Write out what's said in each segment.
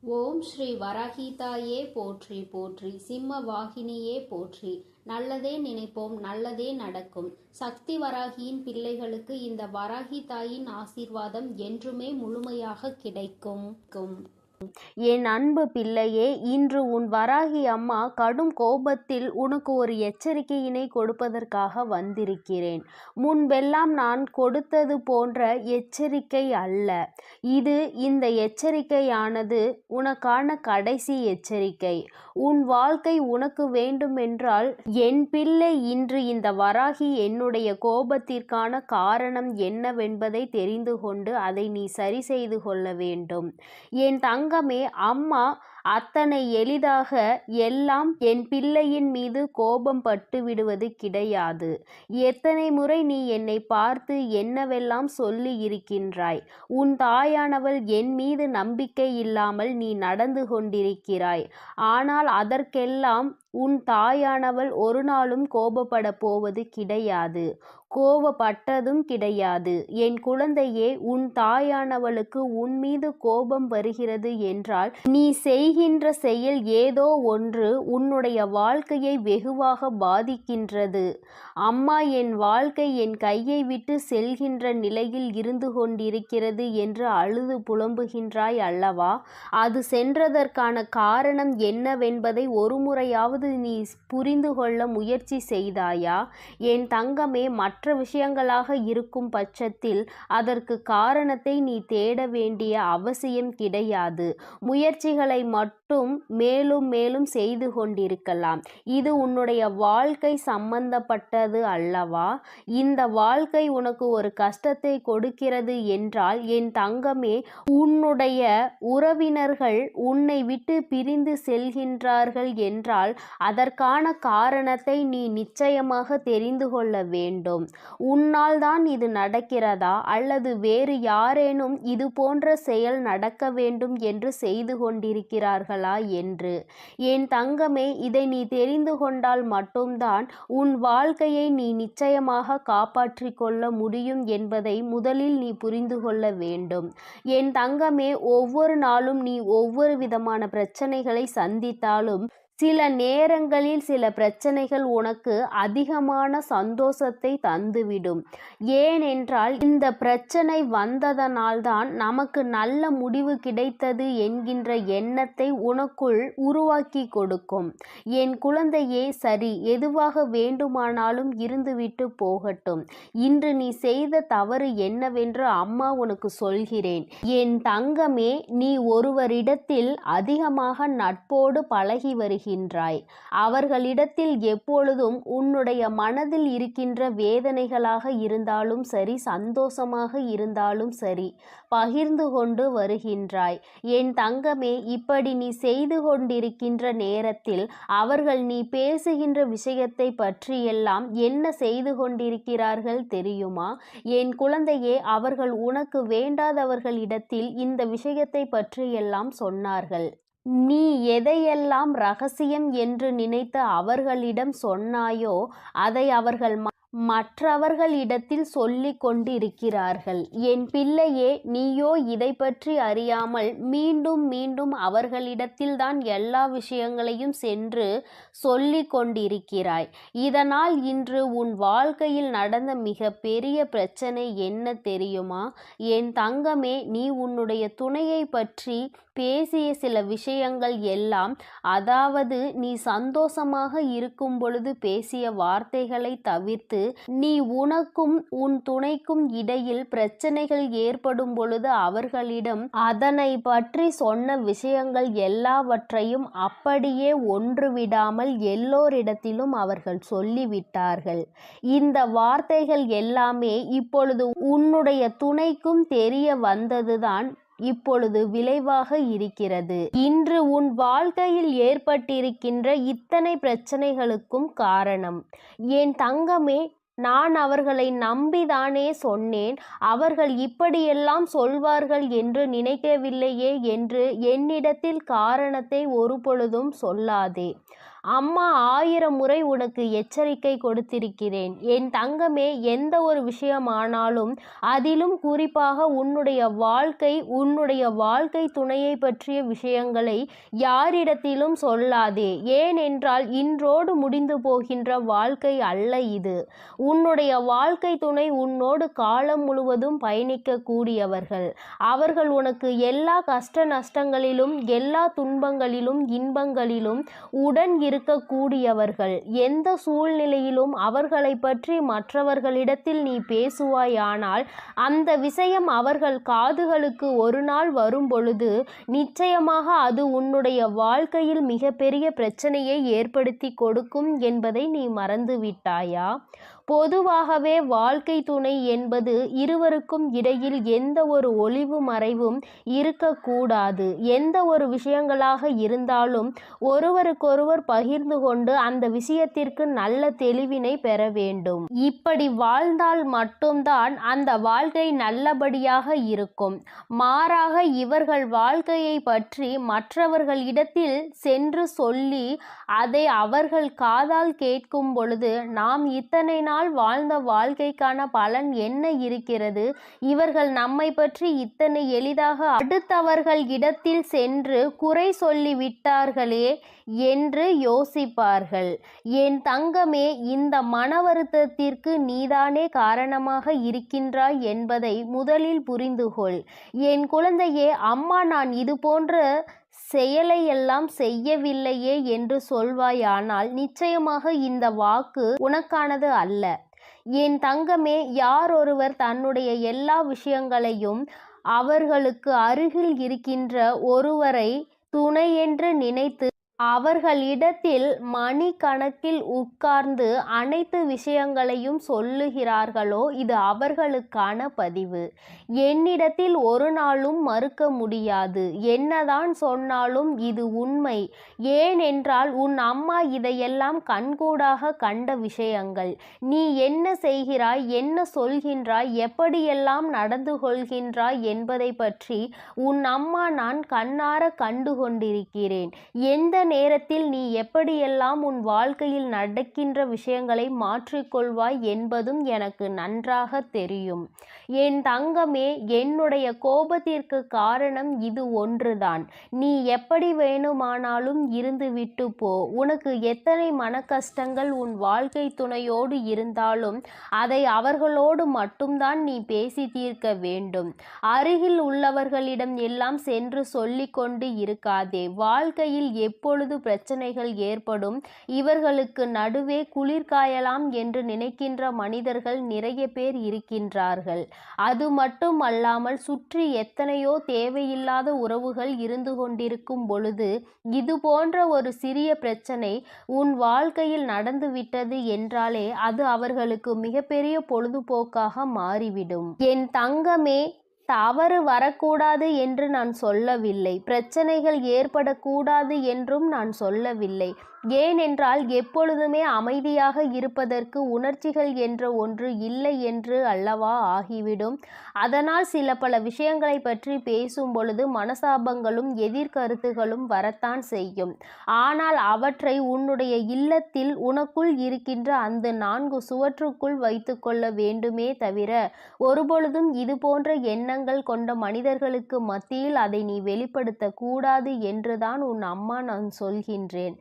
ஓம் ஸ்ரீ வராகிதாயே போற்றி போற்றி, சிம்ம வாகினியே போற்றி. நல்லதே நினைப்போம், நல்லதே நடக்கும். சக்தி வராகியின் பிள்ளைகளுக்கு இந்த வராகி தாயின் ஆசீர்வாதம் என்றுமே முழுமையாக கிடைக்கும். என் அன்பு பிள்ளையே, இன்று உன் வராகி அம்மா கடும் கோபத்தில் உனக்கு ஒரு எச்சரிக்கையினை கொடுப்பதற்காக வந்திருக்கிறேன். முன்பெல்லாம் நான் கொடுத்தது போன்ற எச்சரிக்கை அல்ல இது. இந்த எச்சரிக்கையானது உனக்கான கடைசி எச்சரிக்கை. உன் வாழ்க்கை உனக்கு வேண்டுமென்றால் என் பிள்ளை, இன்று இந்த வராகி என்னுடைய கோபத்திற்கான காரணம் என்னவென்பதை தெரிந்து கொண்டு அதை நீ சரி செய்து கொள்ள வேண்டும். என் தங்கமே, அம்மா அத்தனை எளிதாக எல்லாம் என் பிள்ளையின் மீது கோபம் பட்டு விடுவது கிடையாது. எத்தனை முறை நீ என்னை பார்த்து என்னவெல்லாம் சொல்லி இருக்கின்றாய். உன் தாயானவள் என் மீது நம்பிக்கை இல்லாமல் நீ நடந்து கொண்டிருக்கிறாய். ஆனால் அதற்கெல்லாம் உன் தாயானவள் ஒரு நாளும் கோபப்பட போவது கிடையாது, கோபப்பட்டதும் கிடையாது. என் குழந்தையே, உன் தாயானவளுக்கு உன் மீது கோபம் வருகிறது என்றால் நீ செய்கின்ற செயல் ஏதோ ஒன்று உன்னுடைய வாழ்க்கையை வெகுவாக பாதிக்கின்றது. அம்மா, என் வாழ்க்கை என் கையை விட்டு செல்கின்ற நிலையில் இருந்து கொண்டிருக்கிறது என்று அழுது புலம்புகின்றாய் அல்லவா? அது சென்றதற்கான காரணம் என்னவென்பதை ஒரு முறையாவது நீ புரிந்து கொள்ள முயற்சி செய்தாயா? என் தங்கமே, மற்ற விஷயங்களாக இருக்கும் பட்சத்தில் அதற்கு காரணத்தை நீ தேட வேண்டிய அவசியம் கிடையாது. முயற்சிகளை மட்டும் மேலும் மேலும் செய்து கொண்டிருக்கலாம். இது உன்னுடைய வாழ்க்கை சம்பந்தப்பட்டது அல்லவா? இந்த வாழ்க்கை உனக்கு ஒரு கஷ்டத்தை கொடுக்கிறது என்றால் என் தங்கமே, உன்னுடைய உறவினர்கள் உன்னை விட்டு பிரிந்து செல்கின்றார்கள் என்றால் அதற்கான காரணத்தை நீ நிச்சயமாக தெரிந்து கொள்ள வேண்டும். உன்னால் தான் இது நடக்கிறதா அல்லது வேறு யாரேனும் இது போன்ற செயல் நடக்க வேண்டும் என்று செய்து கொண்டிருக்கிறார்களா என்று. என் தங்கமே, இதை நீ தெரிந்து கொண்டால் மட்டும்தான் உன் வாழ்க்கையை நீ நிச்சயமாக காப்பாற்றி கொள்ள முடியும் என்பதை முதலில் நீ புரிந்து கொள்ள வேண்டும். என் தங்கமே, ஒவ்வொரு நாளும் நீ ஒவ்வொரு விதமான பிரச்சனைகளை சந்தித்தாலும் சில நேரங்களில் சில பிரச்சனைகள் உனக்கு அதிகமான சந்தோஷத்தை தந்துவிடும். ஏனென்றால் இந்த பிரச்சனை வந்ததனால்தான் நமக்கு நல்ல முடிவு கிடைத்தது என்கின்ற எண்ணத்தை உனக்குள் உருவாக்கி கொடுக்கும். என் குழந்தையே, சரி, எதுவாக வேண்டுமானாலும் இருந்துவிட்டு போகட்டும். இன்று நீ செய்த தவறு என்னவென்று அம்மா உனக்கு சொல்கிறேன். என் தங்கமே, நீ ஒருவரிடத்தில் அதிகமாக நட்போடு பழகி வருகிறாய். அவர்களிடத்தில் எப்பொழுதும் உன்னுடைய மனதில் இருக்கின்ற வேதனைகளாக இருந்தாலும் சரி, சந்தோஷமாக இருந்தாலும் சரி, பகிர்ந்து கொண்டு வருகின்றாய். என் தங்கமே, இப்படி நீ செய்து கொண்டிருக்கின்ற நேரத்தில் அவர்கள் நீ பேசுகின்ற விஷயத்தை பற்றியெல்லாம் என்ன செய்து கொண்டிருக்கிறார்கள் தெரியுமா? என் குழந்தையே, அவர்கள் உனக்கு வேண்டாதவர்களிடத்தில் இந்த விஷயத்தை பற்றியெல்லாம் சொன்னார்கள். நீ எதையெல்லாம் ரகசியம் என்று நினைத்து அவர்களிடம் சொன்னாயோ அதை அவர்கள் மற்றவர்களிடத்தில் சொல்லிக் கொண்டிருக்கிறார்கள். என் பிள்ளையே, நீயோ இதை பற்றி அறியாமல் மீண்டும் மீண்டும் அவர்களிடத்தில்தான் எல்லா விஷயங்களையும் சென்று சொல்லிக் கொண்டிருக்கிறாய். இதனால் இன்று உன் வாழ்க்கையில் நடந்த மிக பெரிய பிரச்சனை என்ன தெரியுமா? என் தங்கமே, நீ உன்னுடைய துணையை பற்றி பேசிய சில விஷயங்கள் எல்லாம், அதாவது நீ சந்தோஷமாக இருக்கும் பொழுது பேசிய வார்த்தைகளை தவிர்த்து நீ உனக்கும் உன் துணைக்கும் இடையில் பிரச்சனைகள் ஏற்படும் பொழுது அவர்களிடம் அதனை பற்றி சொன்ன விஷயங்கள் எல்லாவற்றையும் அப்படியே ஒன்று விடாமல் எல்லோரிடத்திலும் அவர்கள் சொல்லிவிட்டார்கள். இந்த வார்த்தைகள் எல்லாமே இப்பொழுது உன்னுடைய துணைக்கும் தெரிய வந்ததுதான் இப்பொழுது விளைவாக இருக்கிறது. இன்று உன் வாழ்க்கையில் ஏற்பட்டிருக்கின்ற இத்தனை பிரச்சனைகளுக்கும் காரணம். என் தங்கமே, நான் அவர்களை நம்பிதானே சொன்னேன். அவர்கள் இப்படியெல்லாம் சொல்வார்கள் என்று நினைக்கவில்லையே என்று என்னிடத்தில் காரணத்தை ஒரு பொழுதும் சொல்லாதே. அம்மா 1000 முறை உனக்கு எச்சரிக்கை கொடுத்திருக்கிறேன். என் தங்கமே, எந்த ஒரு விஷயமானாலும் அதிலும் குறிப்பாக உன்னுடைய வாழ்க்கை துணையை பற்றிய விஷயங்களை யாரிடத்திலும் சொல்லாதே. ஏனென்றால் இன்றோடு முடிந்து போகின்ற வாழ்க்கை அல்ல இது. உன்னுடைய வாழ்க்கை துணை உன்னோடு காலம் முழுவதும் பயணிக்கக்கூடியவர்கள். அவர்கள் உனக்கு எல்லா கஷ்ட நஷ்டங்களிலும் எல்லா துன்பங்களிலும் இன்பங்களிலும் உடன் இருக்கக்கூடியவர்கள். எந்த சூழ்நிலையிலும் அவர்களை பற்றி மற்றவர்களிடத்தில் நீ பேசுவாயானால் அந்த விஷயம் அவர்கள் காதுகளுக்கு ஒரு நாள் வரும் பொழுது நிச்சயமாக அது உன்னுடைய வாழ்க்கையில் மிகப்பெரிய பிரச்சனையை ஏற்படுத்தி கொடுக்கும் என்பதை நீ மறந்துவிட்டாயா? பொதுவாகவே வாழ்க்கை துணை என்பது இருவருக்கும் இடையில் எந்த ஒரு ஒளிவு மறைவும் இருக்கக்கூடாது. எந்த ஒரு விஷயங்களாக இருந்தாலும் ஒருவருக்கொருவர் பகிர்ந்து கொண்டு அந்த விஷயத்திற்கு நல்ல தெளிவினை பெற வேண்டும். இப்படி வாழ்ந்தால் மட்டும்தான் அந்த வாழ்க்கை நல்லபடியாக இருக்கும். மாறாக இவர்கள் வாழ்க்கையை பற்றி மற்றவர்களிடத்தில் சென்று சொல்லி அதை அவர்கள் காதால் கேட்கும் பொழுது நாம் இத்தனை நாள் வாழ்ந்த வாழ்க்கைக்கான பலன் என்ன இருக்கிறது? இவர்கள் நம்மை பற்றி இத்தனை எளிதாக அடுத்தவர்கள் இடத்தில் சென்று குறை சொல்லி விட்டார்களே என்று யோசிப்பார்கள். என் தங்கமே, இந்த மன வருத்தத்திற்கு நீதானே காரணமாக இருக்கின்றாய் என்பதை முதலில் புரிந்துகொள். என் குழந்தையே, அம்மா நான் இது போன்ற செயலையெல்லாம் செய்யவில்லையே என்று சொல்வாயானால் நிச்சயமாக இந்த வாக்கு உனக்கானது அல்ல. என் தங்கமே, யார் ஒருவர் தன்னுடைய எல்லா விஷயங்களையும் அவர்களுக்கு அருகில் இருக்கின்ற ஒருவரை துணையென்று நினைத்து அவர்களிடத்தில் மணிக்கணக்கில் உட்கார்ந்து அனைத்து விஷயங்களையும் சொல்லுகிறார்களோ இது அவர்களுக்கான பதிவு. என்னிடத்தில் ஒரு நாளும் மறுக்க முடியாது. என்னதான் சொன்னாலும் இது உண்மை. ஏனென்றால் உன் அம்மா இதையெல்லாம் கண்கூடாக கண்ட விஷயங்கள். நீ என்ன செய்கிறாய், என்ன சொல்கின்றாய், எப்படியெல்லாம் நடந்து கொள்கின்றாய் என்பதை பற்றி உன் அம்மா நான் கண்ணார கண்டு கொண்டிருக்கிறேன். எந்த நேரத்தில் நீ எப்படியெல்லாம் உன் வாழ்க்கையில் நடக்கின்ற விஷயங்களை மாற்றிக்கொள்வாய் என்பதும் எனக்கு நன்றாக தெரியும். என் தங்கமே, என்னுடைய கோபத்திற்கு காரணம் இது ஒன்றுதான். நீ எப்படி வேணுமானாலும் இருந்து விட்டு போ. உனக்கு எத்தனை மன கஷ்டங்கள் உன் வாழ்க்கை துணையோடு இருந்தாலும் அதை அவர்களோடு மட்டும்தான் நீ பேசி தீர்க்க வேண்டும். அருகில் உள்ளவர்களிடம் எல்லாம் சென்று சொல்லிக் கொண்டு இருக்காதே. வாழ்க்கையில் எப்பொழுது பிரச்சனைகள் ஏற்படும், இவர்களுக்கு நடுவே குளிர்காயலாம் என்று நினைக்கின்ற மனிதர்கள் நிறைய பேர் இருக்கின்றார்கள். அது மட்டும் அல்லாமல் சுற்றி எத்தனையோ தேவையில்லாத உறவுகள் இருந்து கொண்டிருக்கும் பொழுது இது போன்ற ஒரு சிறிய பிரச்சனை உன் வாழ்க்கையில் நடந்துவிட்டது என்றாலே அது அவர்களுக்கு மிகப்பெரிய பொழுதுபோக்காக மாறிவிடும். என் தங்கமே, தவறு வரக்கூடாது என்று நான் சொல்லவில்லை. பிரச்சனைகள் ஏற்படக்கூடாது என்றும் நான் சொல்லவில்லை. ஏனென்றால் எப்பொழுதுமே அமைதியாக இருப்பதற்கு உணர்ச்சிகள் என்ற ஒன்று இல்லை என்று அல்லவா ஆகிவிடும். அதனால் சில பல விஷயங்களை பற்றி பேசும் பொழுது மனசாபங்களும் எதிர்கருத்துகளும் வரத்தான் செய்யும். ஆனால் அவற்றை உன்னுடைய இல்லத்தில் உனக்குள் இருக்கின்ற அந்த 4 சுவற்றுக்குள் வைத்து கொள்ள வேண்டுமே தவிர ஒருபொழுதும் இது போன்ற எண்ணங்கள் கொண்ட மனிதர்களுக்கு மத்தியில் அதை நீ வெளிப்படுத்தக்கூடாது என்றுதான் உன் அம்மா நான் சொல்கின்றேன்.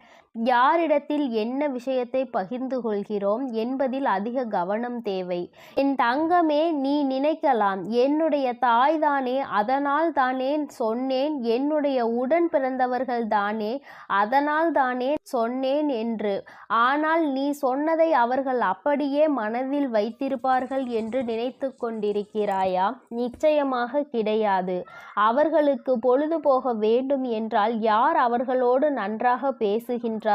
யாரிடத்தில் என்ன விஷயத்தை பகிர்ந்து கொள்கிறோம் என்பதில் அதிக கவனம் தேவை. என் தங்கமே, நீ நினைக்கலாம் என்னுடைய தாய் தானே, அதனால் தானே சொன்னேன், என்னுடைய உடன் பிறந்தவர்கள் தானே, அதனால் தானே சொன்னேன் என்று. ஆனால் நீ சொன்னதை அவர்கள் அப்படியே மனதில் வைத்திருப்பார்கள் என்று நினைத்து கொண்டிருக்கிறாயா? நிச்சயமாக கிடையாது. அவர்களுக்கு பொழுது போக வேண்டும் என்றால் யார் அவர்களோடு நன்றாக பேசுகின்ற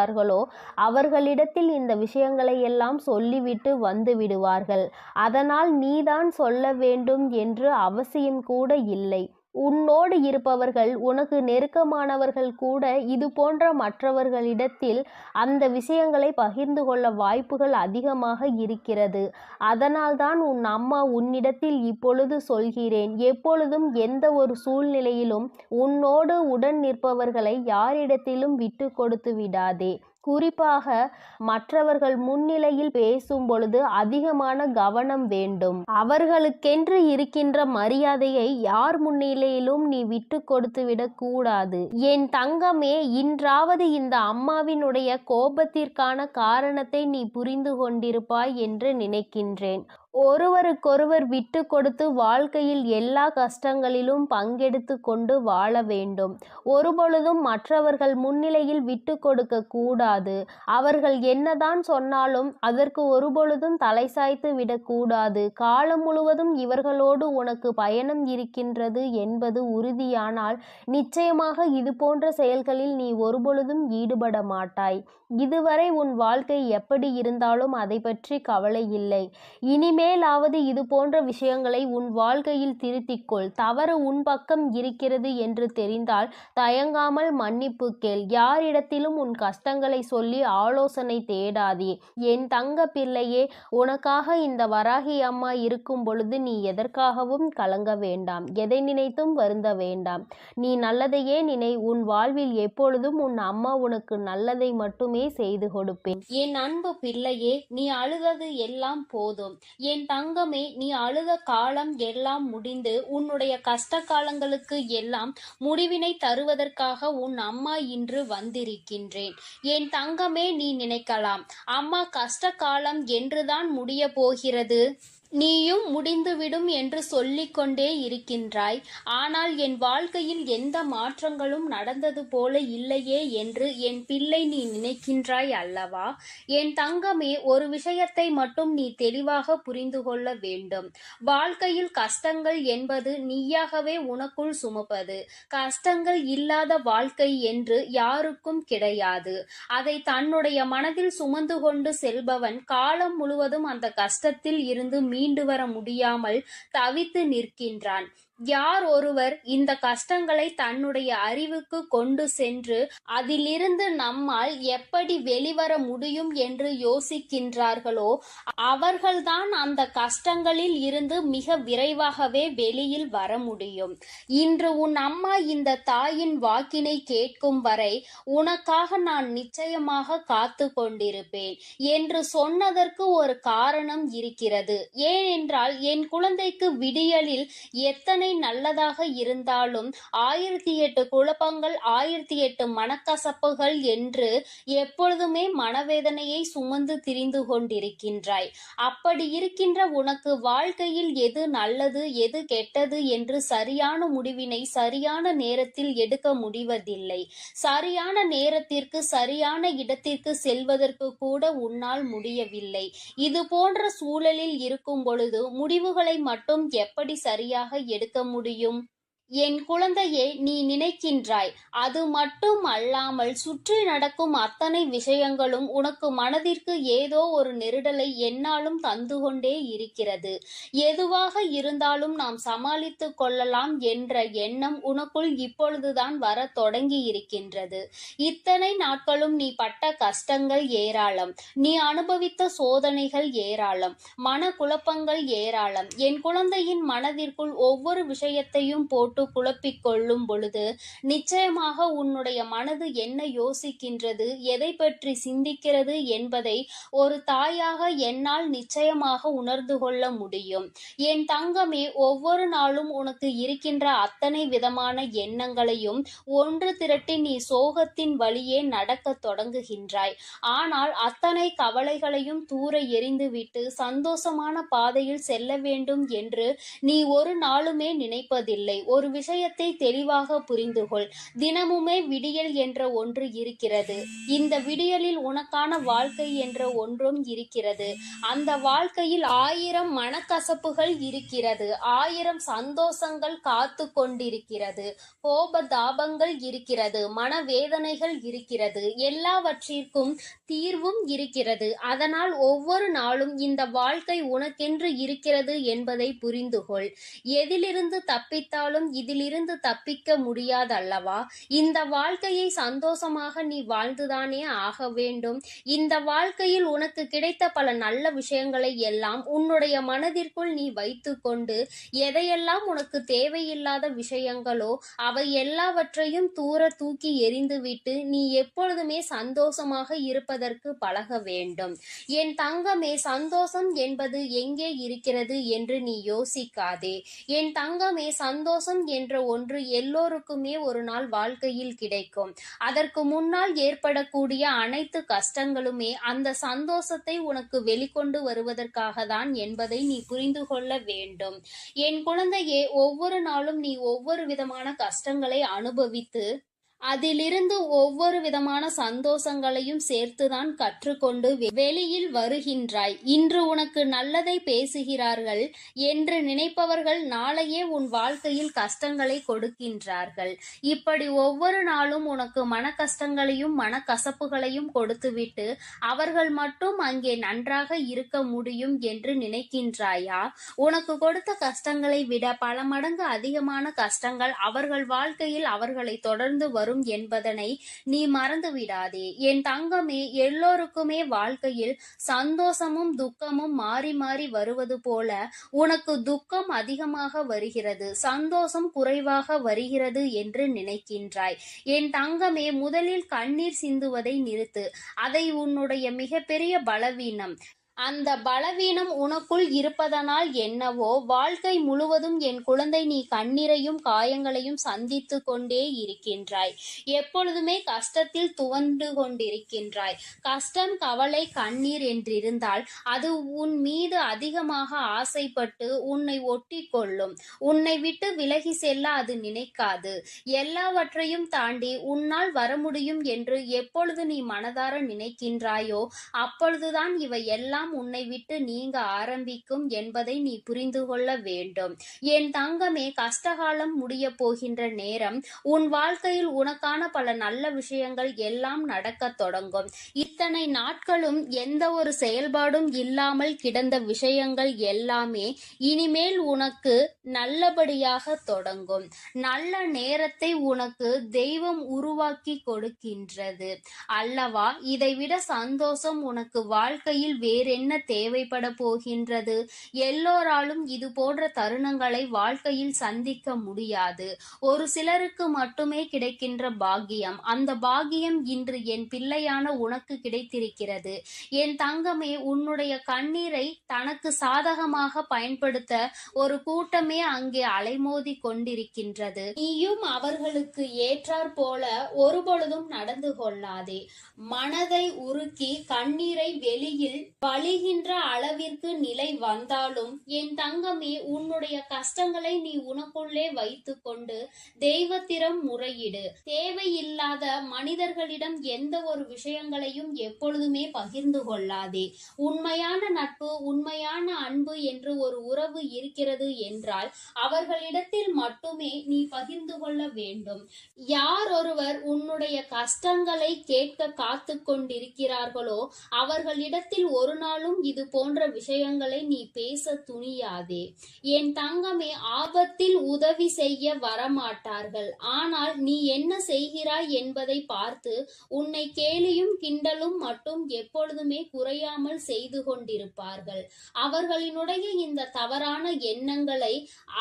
அவர்களிடத்தில் இந்த விஷயங்களை எல்லாம் சொல்லிவிட்டு வந்து விடுவார்கள். அதனால் நீதான் சொல்ல வேண்டும் என்று அவசியம் கூட இல்லை. உன்னோடு இருப்பவர்கள், உனக்கு நெருக்கமானவர்கள் கூட இது போன்ற மற்றவர்களிடத்தில் அந்த விஷயங்களை பகிர்ந்து கொள்ள வாய்ப்புகள் அதிகமாக இருக்கிறது. அதனால்தான் உன் அம்மா உன்னிடத்தில் இப்பொழுது சொல்கிறேன். எப்பொழுதும் எந்த ஒரு சூழ்நிலையிலும் உன்னோடு உடன் நிற்பவர்களை யாரிடத்திலும் விட்டு கொடுத்து விடாதே. குறிப்பாக மற்றவர்கள் முன்னிலையில் பேசும் பொழுது அதிகமான கவனம் வேண்டும். அவர்களுக்கென்று இருக்கின்ற மரியாதையை யார் முன்னிலையிலும் நீ விட்டு கொடுத்து விடக்கூடாது. என் தங்கமே, இன்றாவது இந்த அம்மாவினுடைய கோபத்திற்கான காரணத்தை நீ புரிந்து கொண்டிருப்பாய் என்று நினைக்கின்றேன். ஒருவருக்கொருவர் விட்டு கொடுத்து வாழ்க்கையில் எல்லா கஷ்டங்களிலும் பங்கெடுத்து கொண்டு வாழ வேண்டும். ஒருபொழுதும் மற்றவர்கள் முன்னிலையில் விட்டு கொடுக்க கூடாது. அவர்கள் என்னதான் சொன்னாலும் அதற்கு ஒருபொழுதும் தலை சாய்த்து விடக்கூடாது. காலம் முழுவதும் இவர்களோடு உனக்கு பயணம் இருக்கின்றது என்பது உறுதியானால் நிச்சயமாக இது போன்ற செயல்களில் நீ ஒருபொழுதும் ஈடுபட மாட்டாய். இதுவரை உன் வாழ்க்கை எப்படி இருந்தாலும் அதை பற்றி கவலை இல்லை. இனிமேலாவது இது போன்ற விஷயங்களை உன் வாழ்க்கையில் திருத்திக்கொள். தவறு உன் பக்கம் இருக்கிறது என்று தெரிந்தால் தயங்காமல் மன்னிப்பு கேள். யாரிடத்திலும் உன் கஷ்டங்களை சொல்லி ஆலோசனை தேடாதே. என் தங்க பிள்ளையே, உனக்காக இந்த வராகி அம்மா இருக்கும் பொழுது நீ எதற்காகவும் கலங்க வேண்டாம். எதை நினைத்தும் வருந்த வேண்டாம். நீ நல்லதையே நினை. உன் வாழ்வில் எப்பொழுதும் உன் அம்மா உனக்கு நல்லதை மட்டுமே செய்து கொடுப்பேன். என் அன்பு பிள்ளையே, நீ அழுதது எல்லாம் போதும். என் தங்கமே, நீ அழுத காலம் எல்லாம் முடிந்து உன்னுடைய கஷ்ட காலங்களுக்கு எல்லாம் முடிவினை தருவதற்காக உன் அம்மா இன்று வந்திருக்கின்றேன். என் தங்கமே, நீ நினைக்கலாம், அம்மா கஷ்ட காலம் என்றுதான் முடிய போகிறது, நீயும் முடிந்துவிடும் என்று சொல்லிக்கொண்டே இருக்கின்றாய். ஆனால் என் வாழ்க்கையில் எந்த மாற்றங்களும் நடந்தது போல இல்லையே என்று என் பிள்ளை நீ நினைக்கின்றாய் அல்லவா? என் தங்கமே, ஒரு விஷயத்தை மட்டும் நீ தெளிவாக புரிந்து கொள்ள வேண்டும். வாழ்க்கையில் கஷ்டங்கள் என்பது நீயாகவே உனக்குள் சுமப்பது. கஷ்டங்கள் இல்லாத வாழ்க்கை என்று யாருக்கும் கிடையாது. அதை தன்னுடைய மனதில் சுமந்து கொண்டு செல்பவன் காலம் முழுவதும் அந்த கஷ்டத்தில் இருந்து மீண்டு வர முடியாமல் தவித்து நிற்கின்றான். யார் ஒருவர் இந்த கஷ்டங்களை தன்னுடைய அறிவுக்கு கொண்டு சென்று அதிலிருந்து நம்மால் எப்படி வெளிவர முடியும் என்று யோசிக்கின்றார்களோ அவர்கள்தான் அந்த கஷ்டங்களில் இருந்து மிக விரைவாகவே வெளியில் வர முடியும். இன்று உன் அம்மா இந்த தாயின் வாக்கினை கேட்கும் வரை உனக்காக நான் நிச்சயமாக காத்து கொண்டிருப்பேன் என்று சொன்னதற்கு ஒரு காரணம் இருக்கிறது. ஏனென்றால் என் குழந்தைக்கு விடியலில் எத்தனை நல்லதாக இருந்தாலும் 1008 குழப்பங்கள் 1008 மனக்கசப்புகள் என்று எப்பொழுதுமே மனவேதனையை சுமந்து திரிந்து கொண்டிருக்கின்றாய். அப்படி இருக்கின்ற உனக்கு வாழ்க்கையில் எது நல்லது எது கெட்டது என்று சரியான முடிவினை சரியான நேரத்தில் எடுக்க முடிவதில்லை. சரியான நேரத்திற்கு சரியான இடத்திற்கு செல்வதற்கு கூட உன்னால் முடியவில்லை. இது போன்ற சூழலில் இருக்கும் பொழுது முடிவுகளை மட்டும் எப்படி சரியாக எடுக்க முடியும்? என் குழந்தையே, நீ நினைக்கின்றாய், அது மட்டும் அல்லாமல் சுற்றி நடக்கும் அத்தனை விஷயங்களும் உனக்கு மனதிற்கு ஏதோ ஒரு நெருடலை என்னாலும் தந்து கொண்டே இருக்கிறது. எதுவாக இருந்தாலும் நாம் சமாளித்து கொள்ளலாம் என்ற எண்ணம் உனக்குள் இப்பொழுதுதான் வர தொடங்கி இருக்கின்றது. இத்தனை நாட்களும் நீ பட்ட கஷ்டங்கள் ஏராளம், நீ அனுபவித்த சோதனைகள் ஏராளம், மன குழப்பங்கள் ஏராளம். என் குழந்தையின் மனதிற்குள் ஒவ்வொரு விஷயத்தையும் போட்டு குழப்பிக் கொள்ளும் பொழுது நிச்சயமாக உன்னுடைய மனது என்ன யோசிக்கின்றது, எதை பற்றி சிந்திக்கிறது என்பதை ஒரு தாயாக என்னால் நிச்சயமாக உணர்ந்து கொள்ள முடியும். என் தங்கமே, ஒவ்வொரு நாளும் உனக்கு இருக்கின்ற அத்தனை விதமான எண்ணங்களையும் ஒன்று திரட்டி நீ சோகத்தின் வழியே நடக்க தொடங்குகின்றாய். ஆனால் அத்தனை கவலைகளையும் தூர எறிந்துவிட்டு சந்தோஷமான பாதையில் செல்ல வேண்டும் என்று நீ ஒரு நாளுமே நினைப்பதில்லை. ஒரு விஷயத்தை தெளிவாக புரிந்துகொள். தினமுமே விடியல் என்ற ஒன்று இருக்கிறது. இந்த விடியலில் உனக்கான வாழ்க்கை என்ற ஒன்றும் இருக்கிறது. அந்த வாழ்க்கையில் 1000 மனக்கசப்புகள் இருக்கிறது, 1000 சந்தோஷங்கள் காத்து கொண்டிருக்கிறது, கோப தாபங்கள் இருக்கிறது, மனவேதனைகள் இருக்கிறது, எல்லாவற்றிற்கும் தீர்வும் இருக்கிறது. அதனால் ஒவ்வொரு நாளும் இந்த வாழ்க்கை உனக்கென்று இருக்கிறது என்பதை புரிந்துகொள். எதிலிருந்து தப்பித்தாலும் இதிலிருந்து தப்பிக்க முடியாதல்லவா? இந்த வாழ்க்கையை சந்தோஷமாக நீ வாழ்ந்துதானே ஆக வேண்டும். இந்த வாழ்க்கையில் உனக்கு கிடைத்த பல நல்ல விஷயங்களை எல்லாம் உன்னுடைய மனதிற்குள் நீ வைத்துக்கொண்டு எதையெல்லாம் உனக்கு தேவையில்லாத விஷயங்களோ அவை எல்லாவற்றையும் தூர தூக்கி எறிந்துவிட்டு நீ எப்பொழுதுமே சந்தோஷமாக இருப்பதற்கு பழக வேண்டும். என் தங்கமே, சந்தோஷம் என்பது எங்கே இருக்கிறது என்று நீ யோசிக்காதே. என் தங்கமே, சந்தோஷம் என்ற ஒன்று எல்லோருக்குமே ஒரு நாள் வாழ்க்கையில் கிடைக்கும். அதற்கு முன்னால் ஏற்படக்கூடிய அனைத்து கஷ்டங்களுமே அந்த சந்தோஷத்தை உனக்கு வெளிக்கொண்டு வருவதற்காக தான் என்பதை நீ புரிந்து கொள்ள வேண்டும். என் குழந்தையே, ஒவ்வொரு நாளும் நீ ஒவ்வொரு விதமான கஷ்டங்களை அனுபவித்து அதிலிருந்து ஒவ்வொரு விதமான சந்தோஷங்களையும் சேர்த்துதான் கற்றுக்கொண்டு வெளியில் வருகின்றாய். இன்று உனக்கு நல்லதை பேசுகிறார்கள் என்று நினைப்பவர்கள் நாளையே உன் வாழ்க்கையில் கஷ்டங்களை கொடுக்கின்றார்கள். இப்படி ஒவ்வொரு நாளும் உனக்கு மன கஷ்டங்களையும் மனக்கசப்புகளையும் கொடுத்துவிட்டு அவர்கள் மட்டும் அங்கே நன்றாக இருக்க முடியும் என்று நினைக்கின்றாயா? உனக்கு கொடுத்த கஷ்டங்களை விட பல மடங்கு அதிகமான கஷ்டங்கள் அவர்கள் வாழ்க்கையில் அவர்களை தொடர்ந்து வரும் என்பதனை நீ மறந்து விடாதே. என் தங்கமே, எல்லோருக்குமே வாழ்க்கையில் சந்தோஷமும் துக்கமும் மாறி மாறி வருவது போல உனக்கு துக்கம் அதிகமாக வருகிறது, சந்தோஷம் குறைவாக வருகிறது என்று நினைக்கின்றாய். என் தங்கமே, முதலில் கண்ணீர் சிந்துவதை நிறுத்து. அதை உன்னுடைய மிகப்பெரிய பலவீனம். அந்த பலவீனம் உனக்குள் இருப்பதனால் என்னவோ வாழ்க்கை முழுவதும் என் குழந்தை நீ கண்ணீரையும் காயங்களையும் சந்தித்து கொண்டே இருக்கின்றாய். எப்பொழுதுமே கஷ்டத்தில் துவண்டு கொண்டிருக்கின்றாய். கஷ்டம், கவலை, கண்ணீர் என்றிருந்தால் அது உன் மீது அதிகமாக ஆசைப்பட்டு உன்னை ஒட்டி கொள்ளும். உன்னை விட்டு விலகி செல்ல அது நினைக்காது. எல்லாவற்றையும் தாண்டி உன்னால் வர முடியும் என்று எப்பொழுது நீ மனதார நினைக்கின்றாயோ அப்பொழுதுதான் இவை எல்லாம் உன்னை விட்டு நீங்க ஆரம்பிக்கும் என்பதை நீ புரிந்து கொள்ள வேண்டும். என் தங்கமே, கஷ்டகாலம் முடிய போகின்ற நேரம். உன் வாழ்க்கையில் உனக்கான பல நல்ல விஷயங்கள் எல்லாம் நடக்க தொடங்கும். இத்தனை நாட்களும் எந்த ஒரு செயல்பாடும் இல்லாமல் கிடந்த விஷயங்கள் எல்லாமே இனிமேல் உனக்கு நல்லபடியாக தொடங்கும். நல்ல நேரத்தை உனக்கு தெய்வம் உருவாக்கி கொடுக்கின்றது அல்லவா? இதைவிட சந்தோஷம் உனக்கு வாழ்க்கையில் வேறென்ன தேவைப்பட போகின்றது? எல்லோராலும் இது போன்ற தருணங்களை வாழ்க்கையில் சந்திக்க முடியாது. ஒரு சிலருக்கு மட்டுமே கிடைக்கின்ற பாக்கியம். அந்த பாக்கியம் இன்று என் பிள்ளையான உனக்கு கிடைத்திருக்கிறது. என் தங்கமே, உன்னுடைய கண்ணீரை தனக்கு சாதகமாக பயன்படுத்த ஒரு கூட்டமே அங்கே அலைமோதி கொண்டிருக்கின்றது. நீயும் அவர்களுக்கு ஏற்றாற் போல ஒருபொழுதும் நடந்து கொள்ளாதே. மனதை உருக்கி கண்ணீரை வெளியில் வழிகின்ற அளவிற்கு நிலை வந்தாலும் என் தங்கமே, உன்னுடைய கஷ்டங்களை நீ உனக்குள்ளே வைத்துக்கொண்டு தெய்வத்திடம் முறையிடு. தேவையில்லாத மனிதர்களிடம் எந்த ஒரு விஷயங்களையும் எப்பொழுதுமே பகிர்ந்து கொள்ளாதே. உண்மையான நட்பு, உண்மையான அன்பு என்று ஒரு உறவு இருக்கிறது என்றால் அவர்களிடத்தில் மட்டுமே நீ பகிர்ந்து கொள்ள வேண்டும். யார் ஒருவர் உன்னுடைய கஷ்டங்களை கேட்க காத்து கொண்டிருக்கிறார்களோ அவர்களிடத்தில் ஒரு நாளும் இது போன்ற விஷயங்களை நீ பேச துணியாதே. என் தங்கமே, ஆபத்தில் உதவி செய்ய வரமாட்டார்கள். ஆனால் நீ என்ன செய்கிறாய் என்பதை பார்த்து உன்னை கேலியும் கிண்டலும் மட்டும் எப்பொழுதுமே குறையாமல் செய்து கொண்டிருப்பார்கள். அவர்களினுடைய இந்த தவறான எண்ணங்களை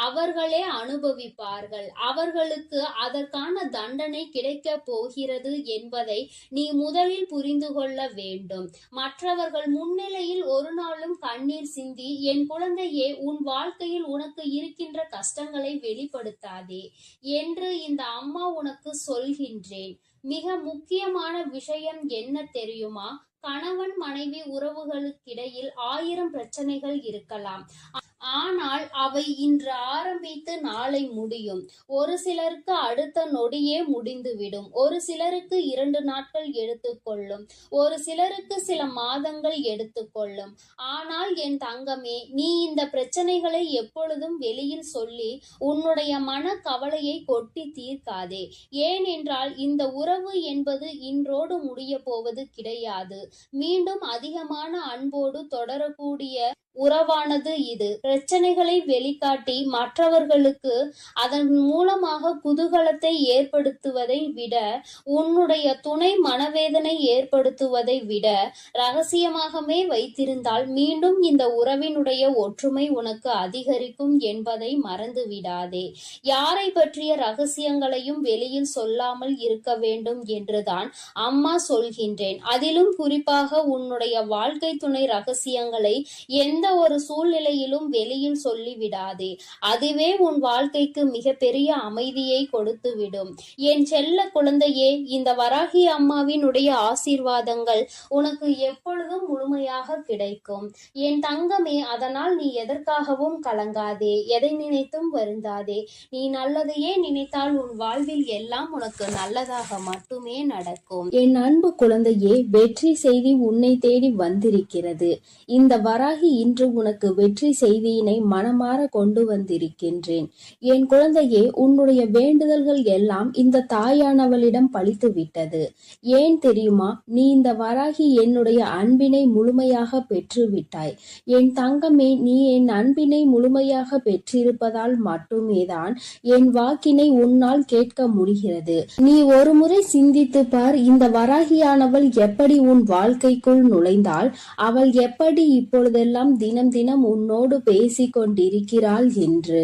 அவர்களே அனுபவிப்பார்கள். அவர்களுக்கு அதற்கான தண்டனை கிடைக்க போகிறது என்பதை நீ முதலில் புரிந்து கொள்ள வேண்டும். மற்றவர்கள் முன்னிலையில் ஒரு நாளும் கண்ணீர் சிந்தி என் குழந்தையே, உன் வாழ்க்கையில் உனக்கு இருக்கின்ற கஷ்டங்களை வெளிப்படுத்தாதே என்று இந்த அம்மா உனக்கு சொல்கின்றேன். மிக முக்கியமான விஷயம் என்ன தெரியுமா? கணவன் மனைவி உறவுகளுக்கிடையில் 1000 பிரச்சனைகள் இருக்கலாம். ஆனால் அவை இன்று ஆரம்பித்து நாளை முடியும். ஒரு சிலருக்கு அடுத்த நொடியே முடிந்துவிடும். ஒரு சிலருக்கு 2 நாட்கள் எடுத்துக்கொள்ளும். ஒரு சிலருக்கு சில மாதங்கள் எடுத்துக்கொள்ளும். ஆனால் என் தங்கமே, நீ இந்த பிரச்சனைகளை எப்பொழுதும் வெளியில் சொல்லி உன்னுடைய மன கவலையை கொட்டி தீர்க்காதே. ஏனென்றால் இந்த உறவு என்பது இன்றோடு முடிய போவது கிடையாது. மீண்டும் அதிகமான அன்போடு தொடரக்கூடிய உறவானது இது. பிரச்சனைகளை வெளிக்காட்டி மற்றவர்களுக்கு அதன் மூலமாக குதூகலத்தை ஏற்படுத்துவதை விட, உன்னுடைய துணை மனவேதனை ஏற்படுத்துவதை விட ரகசியமாகவே வைத்திருந்தால் மீண்டும் இந்த உறவினுடைய ஒற்றுமை உனக்கு அதிகரிக்கும் என்பதை மறந்து விடாதே. யாரை பற்றிய ரகசியங்களையும் வெளியில் சொல்லாமல் இருக்க வேண்டும் என்றுதான் அம்மா சொல்கின்றேன். அதிலும் குறிப்பாக உன்னுடைய வாழ்க்கை துணை ரகசியங்களை எந்த ஒரு சூழ்நிலையிலும் வெளியில் சொல்லிவிடாதே. அதுவே உன் வாழ்க்கைக்கு மிகப்பெரிய அமைதியை கொடுத்துவிடும். என் செல்ல குழந்தையே, இந்த வராகி அம்மாவினுடைய ஆசீர்வாதங்கள் உனக்கு எப்பொழுதும் முழுமையாக கிடைக்கும். என் தங்கமே, அதனால் நீ எதற்காகவும் கலங்காதே, எதை நினைத்தும் வருந்தாதே. நீ நல்லதையே நினைத்தால் உன் வாழ்வில் எல்லாம் உனக்கு நல்லதாக மட்டுமே நடக்கும். என் அன்பு குழந்தையே, வெற்றி செய்தி உன்னை தேடி வந்திருக்கிறது. இந்த வராகி இன்று உனக்கு வெற்றி செய்தியினை மனமாற கொண்டு வந்திருக்கின்றேன். என் குழந்தையே, உன்னுடைய வேண்டுதல்கள் எல்லாம் இந்த தாயானவளிடம் பலித்து விட்டது. ஏன் தெரியுமா? நீ இந்த வராகி என்னுடைய அன்பினை முழுமையாக பெற்று விட்டாய். என் தங்கமே, நீ என் அன்பினை முழுமையாக பெற்றிருப்பதால் மட்டுமேதான் என் வாக்கினை உன்னால் கேட்க முடிகிறது. நீ ஒரு முறை சிந்தித்து பார், இந்த வராகியானவள் எப்படி உன் வாழ்க்கைக்குள் நுழைந்தாள், அவள் எப்படி இப்பொழுதெல்லாம் தினம் தினம் உன்னோடு பேசிக் கொண்டிருக்கிறாள் என்று.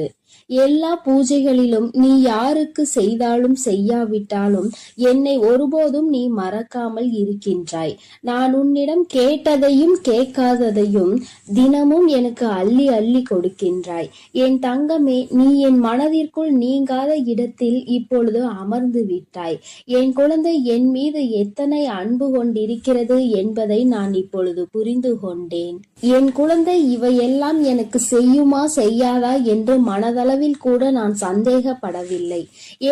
எல்லா பூஜைகளிலும் நீ யாருக்கு செய்தாலும் செய்யாவிட்டாலும் என்னை ஒருபோதும் நீ மறக்காமல் இருக்கின்றாய். நான் உன்னிடம் கேட்டதையும் கேட்காததையும் தினமும் எனக்கு அள்ளி அள்ளி கொடுக்கின்றாய். என் தங்கமே, நீ என் மனதிற்குள் நீங்காத இடத்தில் இப்பொழுது அமர்ந்து விட்டாய். என் குழந்தை என் மீது எத்தனை அன்பு கொண்டிருக்கிறது என்பதை நான் இப்பொழுது புரிந்து கொண்டேன். என் குழந்தை இவையெல்லாம் எனக்கு செய்யுமா செய்யாதா என்று மனதளவில் கூட நான் சந்தேகப்படவில்லை.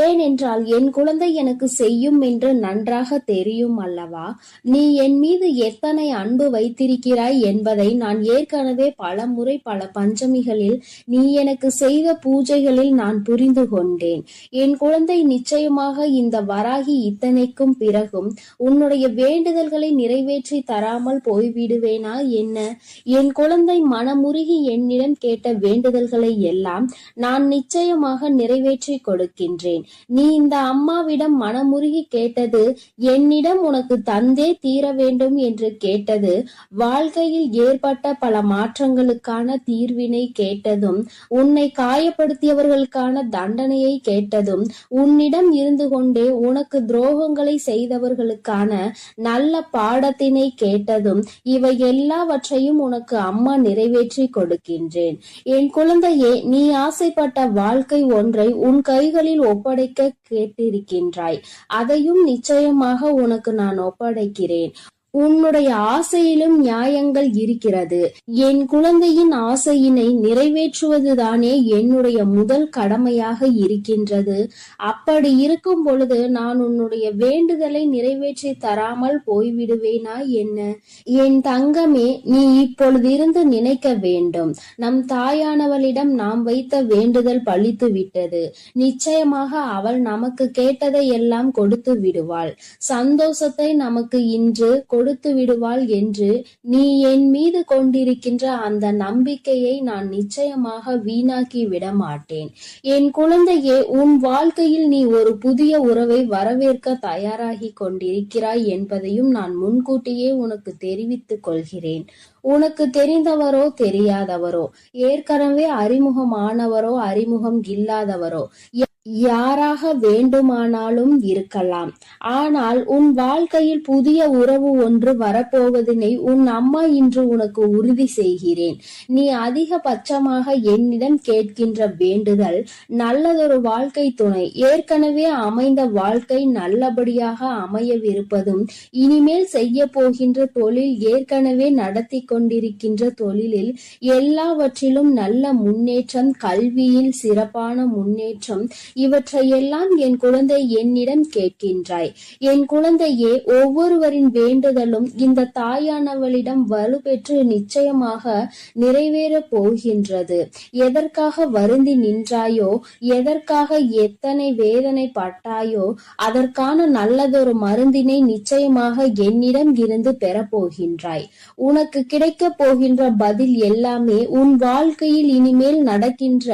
ஏனென்றால் என் குழந்தை எனக்கு செய்யும் என்று நன்றாக தெரியும் அல்லவா? நீ என் மீது எத்தனை அன்பு வைத்திருக்கிறாய் என்பதை நான் ஏற்கனவே பல முறை பல பஞ்சமிகளில் நீ எனக்கு செய்த பூஜைகளில் நான் புரிந்து கொண்டேன். என் குழந்தை, நிச்சயமாக இந்த வராகி இத்தனைக்கும் பிறகும் உன்னுடைய வேண்டுதல்களை நிறைவேற்றி தராமல் போய்விடுவேனா என்ன? என் குழந்தை, மனமுருகி என்னிடம் கேட்ட வேண்டுதல்களை எல்லாம் நான் நிச்சயமாக நிறைவேற்றி கொடுக்கின்றேன். நீ இந்த அம்மாவிடம் மனமுருகி கேட்டது, என்னிடம் உனக்கு தந்தே தீர வேண்டும் என்று கேட்டது, வாழ்க்கையில் ஏற்பட்ட பல மாற்றங்களுக்கான தீர்வினை கேட்டதும், உன்னை காயப்படுத்தியவர்களுக்கான தண்டனையை கேட்டதும், உன்னிடம் இருந்து கொண்டே உனக்கு துரோகங்களை செய்தவர்களுக்கான நல்ல பாடத்தினை கேட்டதும், இவை எல்லாவற்றையும் உனக்கு அம்மா நிறைவேற்றி கொடுக்கின்றேன். என் குழந்தையே, நீ ஆசைப்பட்ட வாழ்க்கை ஒன்றை உன் கைகளில் ஒப்படைக்க கேட்டிருக்கின்றாய். அதையும் நிச்சயமாக உனக்கு நான் ஒப்படைக்கிறேன். உன்னுடைய ஆசையிலும் நியாயங்கள் இருக்கிறது. என் குழந்தையின் ஆசையினை நிறைவேற்றுவதுதானே என்னுடைய முதல் கடமையாக இருக்கின்றது. அப்படி இருக்கும் பொழுது நான் உன்னுடைய வேண்டுதலை நிறைவேற்றி தராமல் போய்விடுவேனா என்ன? என் தங்கமே, நீ இப்பொழுதிருந்து நினைக்க வேண்டும், நம் தாயானவளிடம் நாம் வைத்த வேண்டுதல் பலித்து விட்டது. நிச்சயமாக அவள் நமக்கு கேட்டதை எல்லாம் கொடுத்து விடுவாள். சந்தோஷத்தை நமக்கு இன்று கொடுத்து விடுவாள் என்று நீ என் மீது கொண்டிருக்கின்ற அந்த நம்பிக்கையை நான் நிச்சயமாக வீணாக்கி விட மாட்டேன். என் குழந்தையே, உன் வாழ்க்கையில் நீ ஒரு புதிய உறவை வரவேற்க தயாராகி கொண்டிருக்கிறாய் என்பதையும் நான் முன்கூட்டியே உனக்கு தெரிவித்துக் கொள்கிறேன். உனக்கு தெரிந்தவரோ தெரியாதவரோ, ஏற்கனவே அறிமுகமானவரோ அறிமுகம் இல்லாதவரோ, யாராக வேண்டுமானாலும் இருக்கலாம். ஆனால் உன் வாழ்க்கையில் புதிய உறவு ஒன்று வரப்போவதனை உன் அம்மா இன்று உனக்கு உறுதி செய்கிறேன். நீ அதிகபட்சமாக என்னிடம் கேட்கின்ற வேண்டுதல் நல்லதொரு வாழ்க்கை துணை, ஏற்கனவே அமைந்த வாழ்க்கை நல்லபடியாக அமையவிருப்பதும், இனிமேல் செய்ய போகின்ற தொழில், ஏற்கனவே நடத்தி கொண்டிருக்கின்ற தொழிலில் எல்லாவற்றிலும் நல்ல முன்னேற்றம், கல்வியில் சிறப்பான முன்னேற்றம், இவற்றையெல்லாம் என் குழந்தை என்னிடம் கேட்கின்றாய். என் குழந்தையே, ஒவ்வொருவரின் வேண்டுதலும் இந்த தாயானவளிடம் வலுப்பெற்று நிச்சயமாக நிறைவேற போகின்றது. எதற்காக வருந்தி நின்றாயோ, எதற்காக எத்தனை வேதனை பட்டாயோ, அதற்கான நல்லதொரு மருந்தினை நிச்சயமாக என்னிடம் இருந்து பெறப்போகின்றாய். உனக்கு கிடைக்கப் போகின்ற பதில் எல்லாமே உன் வாழ்க்கையில் இனிமேல் நடக்கின்ற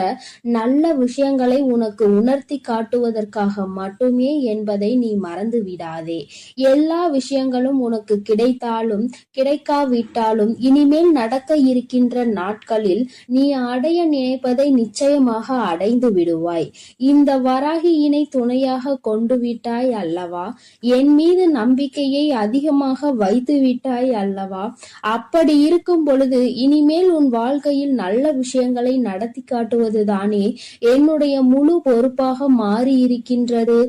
நல்ல விஷயங்களை உனக்கு உணர்த்தி காட்டுவதற்காக மட்டுமே என்பதை நீ மறந்து விடாதே. எல்லா விஷயங்களும் உனக்கு கிடைத்தாலும் கிடைக்காவிட்டாலும் இனிமேல் நடக்க இருக்கின்ற நாட்களில் நீ அடைய நினைப்பதை நிச்சயமாக அடைந்து விடுவாய். இந்த வராகியினை துணையாக கொண்டு விட்டாய் அல்லவா? என் மீது நம்பிக்கையை அதிகமாக வைத்து விட்டாய் அல்லவா? அப்படி இருக்கும் பொழுது இனிமேல் உன் வாழ்க்கையில் நல்ல விஷயங்களை நடத்தி காட்டுவதுதானே என்னுடைய முழு பொறுப்பாக மாறி இருக்கின்றது.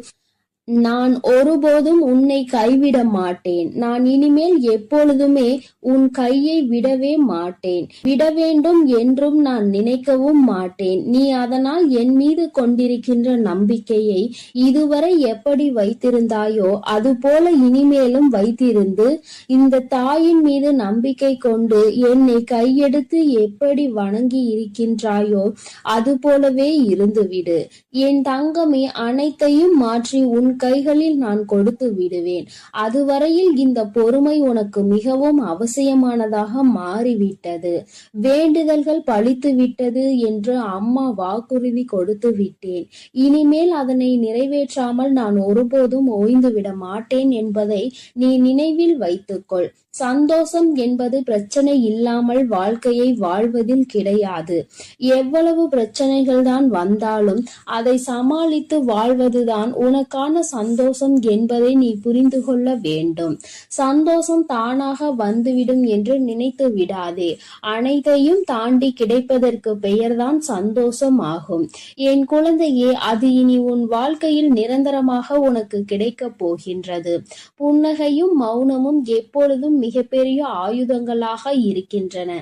நான் ஒருபோதும் உன்னை கைவிட மாட்டேன். நான் இனிமேல் எப்பொழுதுமே உன் கையை விடவே மாட்டேன். விட வேண்டும் என்றும் நான் நினைக்கவும் மாட்டேன். நீ அதனால் என் மீது கொண்டிருக்கின்ற நம்பிக்கையை இதுவரை எப்படி வைத்திருந்தாயோ அதுபோல இனிமேலும் வைத்திருந்து இந்த தாயின் மீது நம்பிக்கை கொண்டு என்னை கையெடுத்து எப்படி வணங்கி இருக்கின்றாயோ அது போலவே இருந்துவிடு. என் தங்கமே, அனைத்தையும் மாற்றி உன் கைகளில் நான் கொடுத்து விடுவேன். அதுவரையில் இந்த பொறுமை உனக்கு மிகவும் அவசியமானதாக மாறிவிட்டது. வேண்டுதல்கள் பலித்து விட்டது என்று அம்மா வாக்குறுதி கொடுத்து விட்டேன். இனிமேல் அதனை நிறைவேற்றாமல் நான் ஒருபோதும் ஓய்ந்து விட மாட்டேன் என்பதை நீ நினைவில் வைத்துக்கொள். சந்தோஷம் என்பது பிரச்சனை இல்லாமல் வாழ்க்கையை வாழ்வதில் கிடையாது. எவ்வளவு பிரச்சனைகள் தான் வந்தாலும் அதை சமாளித்து வாழ்வதுதான் உனக்கான சந்தோஷம் என்பதை நீ புரிந்து கொள்ள வேண்டும். சந்தோஷம் தானாக வந்துவிடும் என்று நினைத்து விடாதே. அனைத்தையும் தாண்டி கிடைப்பதற்கு பெயர்தான் சந்தோஷம் ஆகும். என் குழந்தையே, அது இனி உன் வாழ்க்கையில் நிரந்தரமாக உனக்கு கிடைக்கப் போகின்றது. புன்னகையும் மௌனமும் எப்பொழுதும் மிகப்பெரிய ஆயுதங்களாக இருக்கின்றன.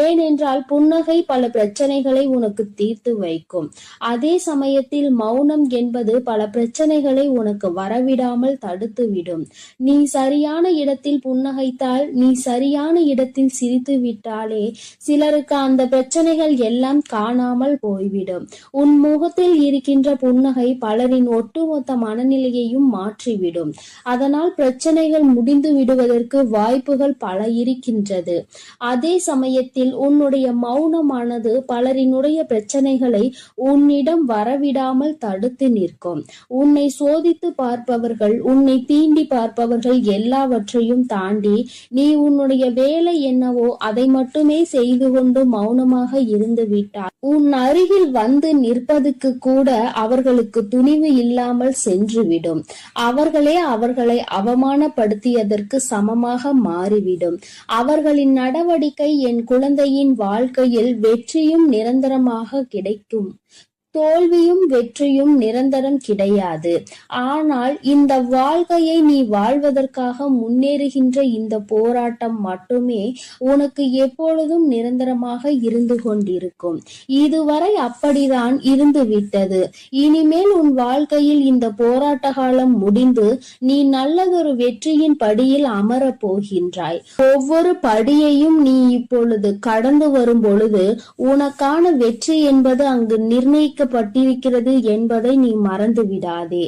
ஏனென்றால் புன்னகை பல பிரச்சனைகளை உனக்கு தீர்த்து வைக்கும். அதே சமயத்தில் மௌனம் என்பது பல பிரச்சனைகளை உனக்கு வரவிடாமல் தடுத்துவிடும். நீ சரியான இடத்தில் புன்னகைத்தால், நீ சரியான இடத்தில் சிரித்து விட்டாலே சிலருக்கு அந்த பிரச்சனைகள் எல்லாம் காணாமல் போய்விடும். உன் முகத்தில் இருக்கின்ற புன்னகை பலரின் ஒட்டுமொத்த மனநிலையையும் மாற்றிவிடும். அதனால் பிரச்சனைகள் முடிந்து விடுவதற்கு வாய்ப்புகள் பல இருக்கின்றது. அதே சமயத்தில் உன்னுடைய மௌனமானது பலரினுடைய பிரச்சனைகளை உன்னிடம் வரவிடாமல் தடுத்து நிற்கும். உன்னை சோதித்து பார்ப்பவர்கள், உன்னை தீண்டி பார்ப்பவர்கள் எல்லாவற்றையும் தாண்டி நீ உன்னுடைய வேலை என்னவோ அதை மட்டுமே செய்து கொண்டு மௌனமாக இருந்து விட்டார். உன் அருகில் வந்து நிற்பதுக்கு கூட அவர்களுக்கு துணிவு இல்லாமல் சென்றுவிடும். அவர்களே அவர்களை அவமானப்படுத்தியதற்கு சமமாக மாறிவிடும். அவர்களின் நடவடிக்கை என் குழந்தையின் வாழ்க்கையில் வெற்றியும் நிரந்தரமாக கிடைக்கும். தோல்வியும் வெற்றியும் நிரந்தரம் கிடையாது. ஆனால் இந்த வாழ்க்கையை நீ வாழ்வதற்காக முன்னேறுகின்ற இந்த போராட்டம் மட்டுமே உனக்கு எப்பொழுதும் நிரந்தரமாக இருந்து கொண்டிருக்கும். இதுவரை அப்படிதான் இருந்து விட்டது. இனிமேல் உன் வாழ்க்கையில் இந்த போராட்ட காலம் முடிந்து நீ நல்லதொரு வெற்றியின் படியில் அமரப் போகின்றாய். ஒவ்வொரு படியையும் நீ இப்பொழுது கடந்து வரும் பொழுது உனக்கான வெற்றி என்பது அங்கு பட்டிருக்கிறது என்பதை நீ மறந்து விடாதே.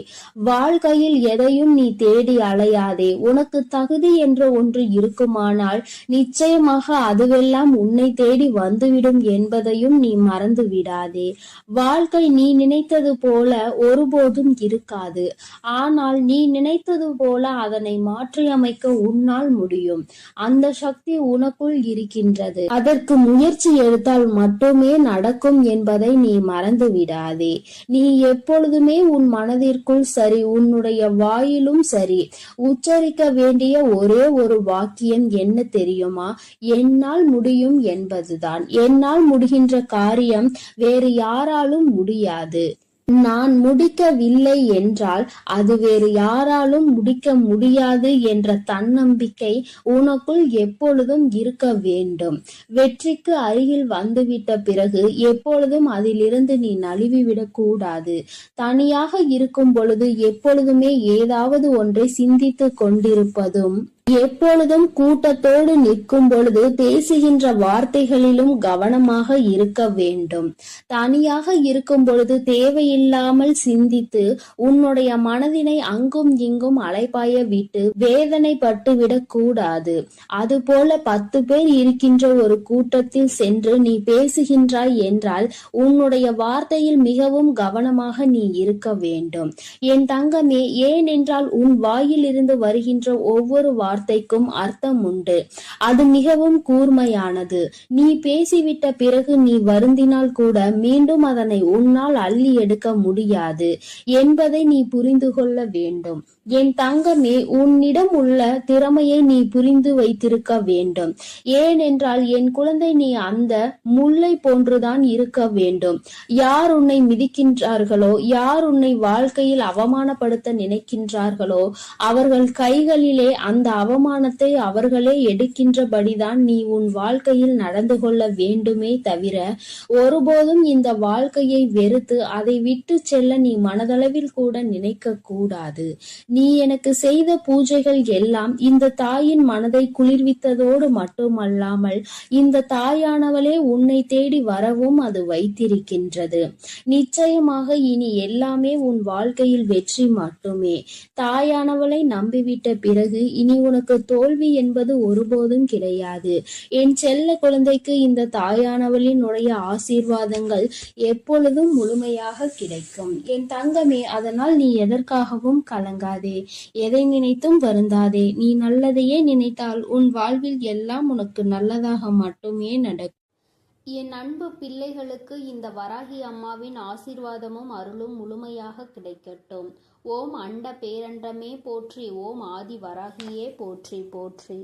வாழ்க்கையில் எதையும் நீ தேடி அலையாதே. உனக்கு தகுதி என்ற ஒன்று இருக்குமானால் நிச்சயமாக அதுவெல்லாம் உன்னை தேடி வந்துவிடும் என்பதையும் நீ மறந்து விடாதே. வாழ்க்கை நீ நினைத்தது போல ஒருபோதும் இருக்காது. ஆனால் நீ நினைத்தது போல அதனை மாற்றியமைக்க உன்னால் முடியும். அந்த சக்தி உனக்குள் இருக்கின்றது. அதற்கு முயற்சி எடுத்தால் மட்டுமே நடக்கும் என்பதை நீ மறந்து விடாதே. நீ எப்பொழுதுமே உன் மனதிற்குள் சரி, உன்னுடைய வாயிலும் சரி, உச்சரிக்க வேண்டிய ஒரே ஒரு வாக்கியம் என்ன தெரியுமா? என்னால் முடியும் என்பதுதான். என்னால் முடிகின்ற காரியம் வேறு யாராலும் முடியாது. நான் முடிக்கவில்லை என்றால் அது வேறு யாராலும் முடிக்க முடியாது என்ற தன்னம்பிக்கை உனக்குள் எப்பொழுதும் இருக்க வேண்டும். வெற்றிக்கு அருகில் வந்துவிட்ட பிறகு எப்பொழுதும் அதிலிருந்து நீ நழுவிவிடக் கூடாது. தனியாக இருக்கும் பொழுது எப்பொழுதுமே ஏதாவது ஒன்றை சிந்தித்து கொண்டிருப்பதும் எப்பொழுதும் கூட்டத்தோடு நிற்கும் பொழுது பேசுகின்ற வார்த்தைகளிலும் கவனமாக இருக்க வேண்டும். தனியாக இருக்கும் பொழுது தேவையில்லாமல் சிந்தித்து உன்னுடைய மனதினை அங்கும் இங்கும் அலைபாய விட்டு வேதனைப்பட்டு விடக் கூடாது. அதுபோல 10 பேர் இருக்கின்ற ஒரு கூட்டத்தில் சென்று நீ பேசுகின்றாய் என்றால் உன்னுடைய வார்த்தையில் மிகவும் கவனமாக நீ இருக்க வேண்டும். என் தங்கமே, ஏனென்றால் உன் வாயில் இருந்து வருகின்ற ஒவ்வொரு வார்த்தைக்கும் அர்த்தம் உண்டு. அது மிகவும் கூர்மையானது. நீ பேசிவிட்ட பிறகு நீ வருந்தினால் கூட மீண்டும் அதனை உன்னால் அள்ளி எடுக்க முடியாது என்பதை நீ புரிந்து கொள்ள வேண்டும். என் தங்கமே, உன்னிடம் உள்ள திறமையை நீ புரிந்து வைத்திருக்க வேண்டும். ஏனென்றால் என் குழந்தை, நீ அந்த முல்லை போன்றுதான் இருக்க வேண்டும். யார் உன்னை மிதிக்கின்றார்களோ, யார் உன்னை வாழ்க்கையில் அவமானப்படுத்த நினைக்கின்றார்களோ அவர்கள் கைகளிலே அந்த அவமானத்தை அவர்களே எடுக்கின்றபடிதான் நீ உன் வாழ்க்கையில் நடந்து கொள்ள வேண்டுமே தவிர ஒருபோதும் இந்த வாழ்க்கையை வெறுத்து அதை விட்டு செல்ல நீ மனதளவில் கூட நினைக்க கூடாது. நீ எனக்கு செய்த பூஜைகள் எல்லாம் இந்த தாயின் மனதை குளிர்வித்ததோடு மட்டுமல்லாமல் இந்த தாயானவளே உன்னை தேடி வரவும் அது வைத்திருக்கின்றது. நிச்சயமாக இனி எல்லாமே உன் வாழ்க்கையில் வெற்றி மட்டுமே. தாயானவளை நம்பிவிட்ட பிறகு இனி உனக்கு தோல்வி என்பது ஒருபோதும் கிடையாது. என் செல்ல குழந்தைக்கு இந்த தாயானவளினுடைய ஆசீர்வாதங்கள் எப்பொழுதும் முழுமையாக கிடைக்கும். என் தங்கமே, அதனால் நீ எதற்காகவும் கலங்காதே, எதை நினைத்தும் வருந்தாதே. நீ நல்லதையே நினைத்தால் உன் வாழ்வில் எல்லாம் உனக்கு நல்லதாக மட்டுமே நடக்கும். என் அன்பு பிள்ளைகளுக்கு இந்த வராகி அம்மாவின் ஆசீர்வாதமும் அருளும் முழுமையாக கிடைக்கட்டும். ஓம் அண்ட பேரண்டமே போற்றி, ஓம் ஆதி வராகியே போற்றி போற்றி.